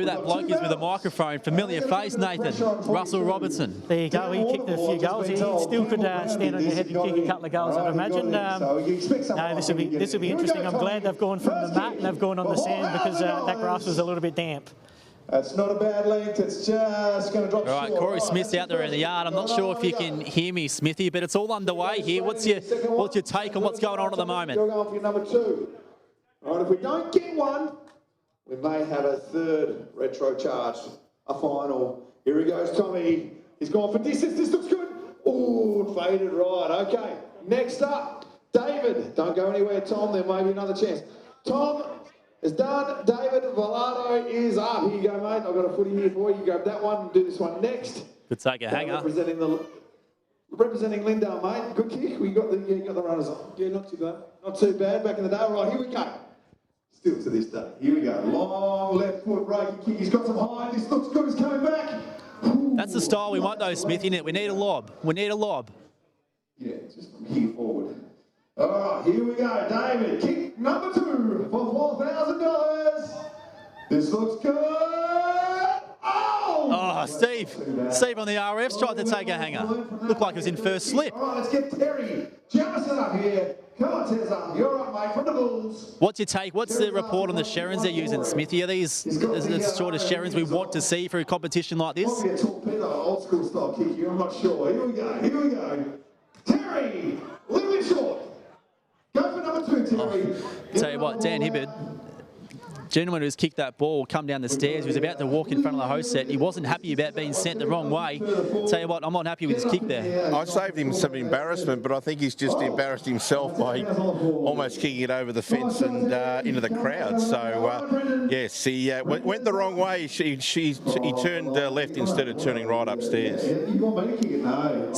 Who that bloke is with a microphone, familiar face, Nathan. Russell Robertson. There you go, he kicked a few goals. He still could stand on your head and kick a couple of goals, I'd imagine. No, this will be interesting. I'm glad they've gone from the mat and they've gone on the sand because that grass was a little bit damp. That's not a bad length, it's just going to drop. All right, Corey Smith's out there in the yard. I'm not sure if you can hear me, Smithy, but it's all underway here. What's your take on what's going on at the moment? You're going for your number 2. All right, if we don't get one, we may have a third retro charge, a final. Here he goes, Tommy. He's gone for distance. This looks good. Ooh, faded right. Okay, next up, David. Don't go anywhere, Tom. There may be another chance. Tom is done. David Vallado is up. Here you go, mate. I've got a footy here for you. You grab that one and do this one next. Could take a hanger. Representing Lindale, mate. Good kick. You got the runners on. Yeah, not too bad. Not too bad. Back in the day. All right, here we go. Still to this day. Here we go. Long left foot breaking kick. He's got some height. This looks good. He's coming back. Ooh. That's the style we want, though, Smithy. We need a lob. We need a lob. Yeah, just from here forward. All right, here we go. David, kick number 2 for $4,000. This looks good. Oh, Steve on the RF's tried to take a hanger. Looked like it was in first slip. All right, let's get Terry Jamison up here. Come on, Tezza. You're up, mate, from the Bulls. What's your take? What's the report on the Sherrins they're using, Smithy? Are these the sort of Sherrins we want to see for a competition like this? Probably a torpedo, old school style kick here. I'm not sure. Here we go. Terry, a little bit short. Go for number 2, Terry. Tell you what, Dan Hibbard, gentleman who's kicked that ball, come down the stairs, he was about to walk in front of the host set. He wasn't happy about being sent the wrong way. Tell you what, I'm not happy with his kick there. I saved him some embarrassment, but I think he's just embarrassed himself by almost kicking it over the fence and into the crowd. So, yes, he went the wrong way. He turned left instead of turning right upstairs.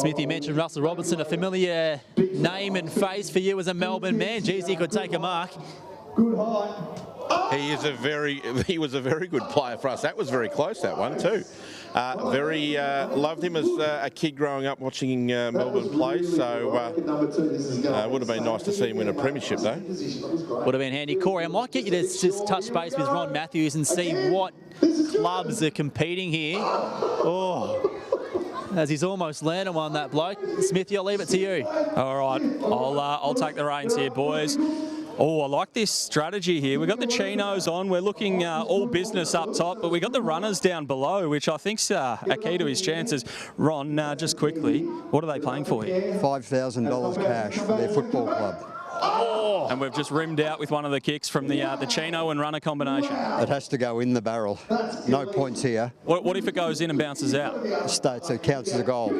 Smithy mentioned Russell Robertson, a familiar name and face for you as a Melbourne man. Geez, he could take a mark. Good height. He was a very good player for us. That was very close, that one too. Loved him as a kid growing up watching Melbourne play. So would have been nice to see him win a premiership though. Would have been handy. Corey, I might get you to just touch base with Ron Matthews and see what clubs are competing here. Oh. As he's almost landed one, that bloke. Smithy, I'll leave it to you. All right, I'll take the reins here, boys. Oh, I like this strategy here. We've got the chinos on. We're looking all business up top, but we've got the runners down below, which I think's a key to his chances. Ron, just quickly, what are they playing for here? $5,000 cash for their football club. Oh. And we've just rimmed out with one of the kicks from the chino and runner combination. It has to go in the barrel. No points here. What if it goes in and bounces out? It counts as a goal.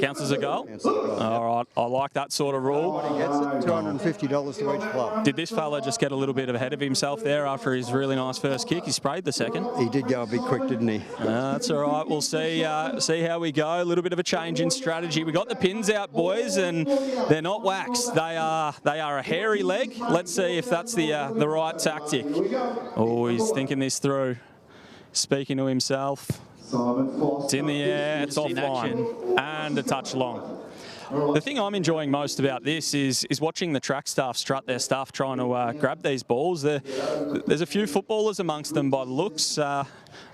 Counts as a goal? All right, I like that sort of rule. He gets it, $250 to each club. Did this fella just get a little bit ahead of himself there after his really nice first kick? He sprayed the second. He did go a bit quick, didn't he? That's all right. We'll see how we go. A little bit of a change in strategy. We got the pins out, boys, and they're not waxed. They are a hairy leg. Let's see if that's the right tactic. Oh, he's thinking this through. Speaking to himself. It's in the air. It's offline. And a touch long. The thing I'm enjoying most about this is watching the track staff strut their stuff trying to grab these balls. There's a few footballers amongst them by the looks.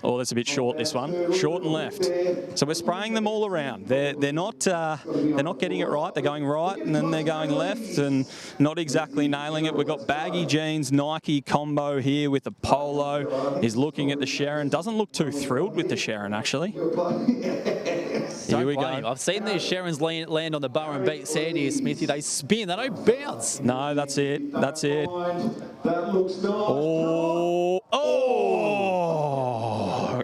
Oh, that's a bit short, this one. Short and left. So we're spraying them all around. They're not getting it right. They're going right and then they're going left and not exactly nailing it. We've got baggy jeans, Nike combo here with the polo. He's looking at the Sherrin. Doesn't look too thrilled with the Sherrin, actually. Here we go. I've seen these Sherrins land on the bar and beat sand here, Smithy. They spin, they don't bounce. No, that's it. That's it.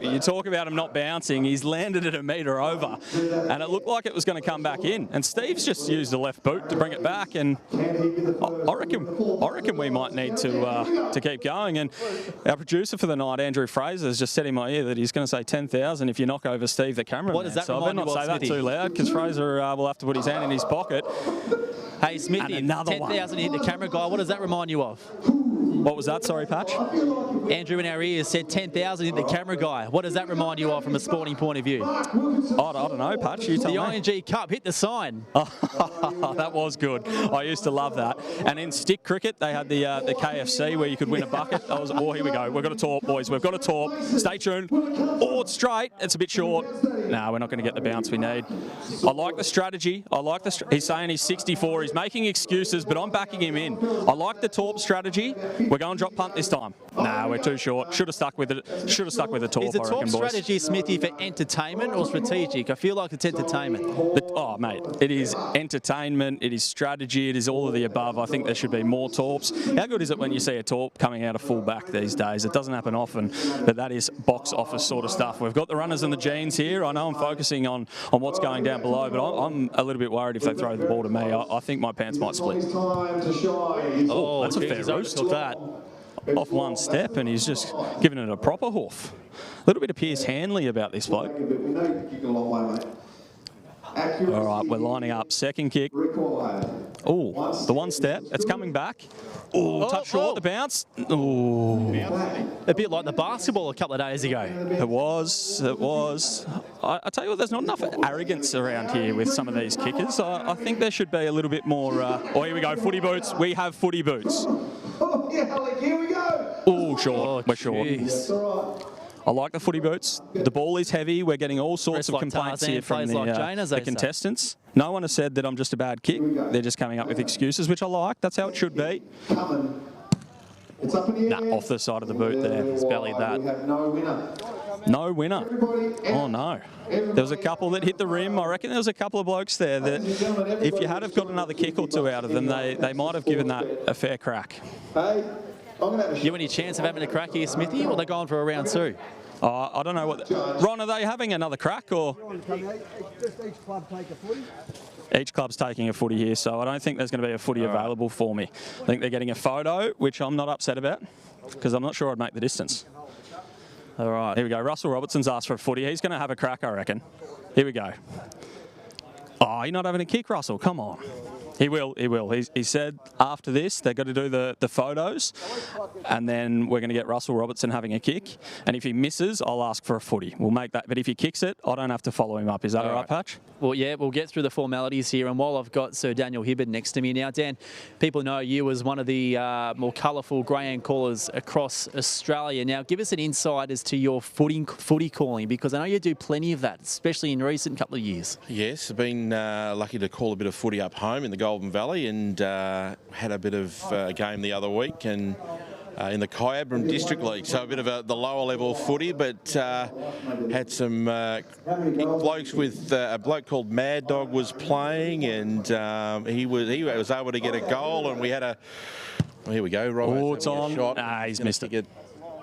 You talk about him not bouncing. He's landed it a metre over, and it looked like it was going to come back in. And Steve's just used the left boot to bring it back. And I reckon we might need to keep going. And our producer for the night, Andrew Fraser, has just said in my ear that he's going to say 10,000 if you knock over Steve, the cameraman. What does that so I better not say that too loud because Fraser will have to put his hand in his pocket. Hey, Smithy, 10,000 hit the camera guy. What does that remind you of? What was that? Sorry, Patch. Andrew in our ears said 10,000 in the camera guy. What does that remind you of from a sporting point of view? I don't know, Patch. You tell me. The ING Cup hit the sign. That was good. I used to love that. And in stick cricket, they had the KFC where you could win a bucket. Oh, here we go. We've got a torp, boys. We've got a torp. Stay tuned. Oh, it's straight. It's a bit short. No, we're not going to get the bounce we need. I like the strategy. He's saying he's 64. He's making excuses, but I'm backing him in. I like the torp strategy. We're going drop punt this time. No, we're too short. Should have stuck with it. Should have stuck with the torp. Is the I torp reckon, boys. strategy, Smithy, for entertainment or strategic? I feel like it's entertainment. Oh, mate, it is entertainment, it is strategy, it is all of the above. I think there should be more torps. How good is it when you see a torp coming out of full back these days? It doesn't happen often, but that is box office sort of stuff. We've got the runners and the genes here. I know I'm focusing on what's going down below, but I'm a little bit worried if they throw the ball to me. I think my pants might split. Oh, that's a fair roost. Took that. Off one step, and he's just giving it a proper hoof. A little bit of Pierce Hanley about this bloke. All right, we're lining up. Second kick. Oh, the one step. It's coming back. Oh, touch short, the bounce. Oh. A bit like the basketball a couple of days ago. It was. I tell you what, there's not enough arrogance around here with some of these kickers. I think there should be a little bit more. Oh, here we go, footy boots. We have footy boots. Oh, yeah, here we go. Oh, short. Oh, we're short. I like the footy boots. The ball is heavy. We're getting all sorts of complaints here from the contestants. No one has said that I'm just a bad kick. They're just coming up with excuses, which I like. That's how it should be. Nah, off the side of the boot there. He's bellied that. No winner. Oh, no. There was a couple that hit the rim. I reckon there was a couple of blokes there that if you had have got another kick or two out of them, they might have given that a fair crack. You any chance of having a crack here, Smithy, or are they going for a round two? I don't know what. Ron, are they having another crack or? Each club take a footy. Each club's taking a footy here, so I don't think there's going to be a footy available for me. I think they're getting a photo, which I'm not upset about because I'm not sure I'd make the distance. All right. Here we go. Russell Robertson's asked for a footy. He's going to have a crack, I reckon. Here we go. Oh, you're not having a kick, Russell. Come on. He will. He said after this they're going to do the photos, and then we're going to get Russell Robertson having a kick. And if he misses, I'll ask for a footy. We'll make that. But if he kicks it, I don't have to follow him up. Is that all right, Patch? Well, yeah, we'll get through the formalities here. And while I've got Sir Daniel Hibbard next to me now, Dan, people know you as one of the more colourful greyhound callers across Australia. Now, give us an insight as to your footy calling, because I know you do plenty of that, especially in recent couple of years. Yes, I've been lucky to call a bit of footy up home in the Golden Valley, and had a bit of a game the other week and in the Kyabram District League, so a bit of the lower level footy, but had some blokes with a bloke called Mad Dog was playing, and he was able to get a goal, and we had a here we go, Rob. Oh, it's on. Shot. He's missed it. Get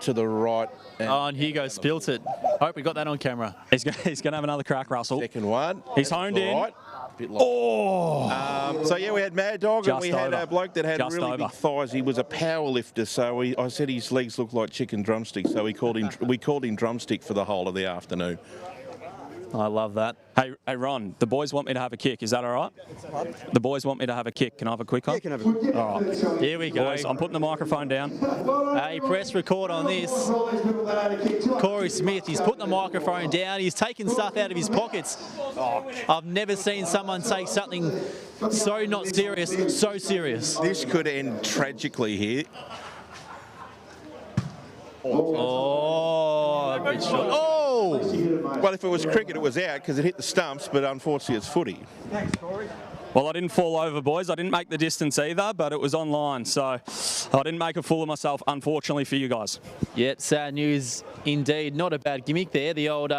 to the right. And Hugo spilt it. Hope we got that on camera. He's going to have another crack, Russell. Second one. He's honed in. Right. So yeah, we had Mad Dog, and we had a bloke that had really big thighs. He was a power lifter, so I said his legs looked like chicken drumsticks, so we called him Drumstick for the whole of the afternoon. I love that. Hey, Ron, the boys want me to have a kick. Is that all right? The boys want me to have a kick. Can I have a quick one? Yeah, you can have a kick. All right. Here we go. Boys, I'm putting the microphone down. Hey, press record on this. Corey Smith, he's putting the microphone down. He's taking stuff out of his pockets. I've never seen someone say something so not serious, so serious. This could end tragically here. Oh, good shot. Oh! Well, if it was cricket, it was out because it hit the stumps, but unfortunately it's footy. Thanks, Corey. Well, I didn't fall over, boys. I didn't make the distance either, but it was online, so I didn't make a fool of myself, unfortunately, for you guys. Yeah, sad news indeed. Not a bad gimmick there. The old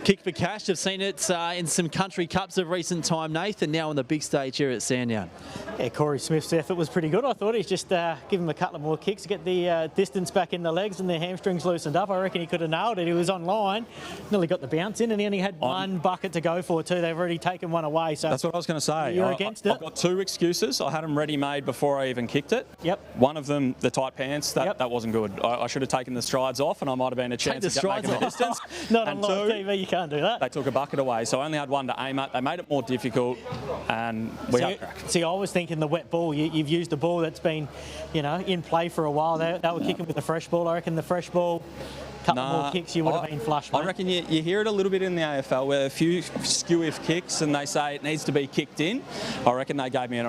kick for cash. I've seen it in some country cups of recent time, Nathan, now on the big stage here at Sandown. Yeah, Corey Smith's effort was pretty good. I thought he's just give him a couple of more kicks to get the distance back in the legs and the hamstrings loosened up. I reckon he could have nailed it. He was online, nearly got the bounce in, and he only had one bucket to go for too. They've already taken one away. So that's what I was going to say. You're against it? I've got two excuses. I had them ready-made before I even kicked it. Yep. One of them, the tight pants, that wasn't good. I should have taken the strides off, and I might have been a chance of making the distance. Not on live TV, you can't. can't do that. They took a bucket away, so I only had one to aim at. They made it more difficult, and we had a crack. See, I was thinking the wet ball. You've used a ball that's been, in play for a while. They were kicking with a fresh ball. I reckon the fresh ball, couple more kicks, you would have been flush, mate. I reckon you hear it a little bit in the AFL where a few skew-if kicks and they say it needs to be kicked in. I reckon they gave me an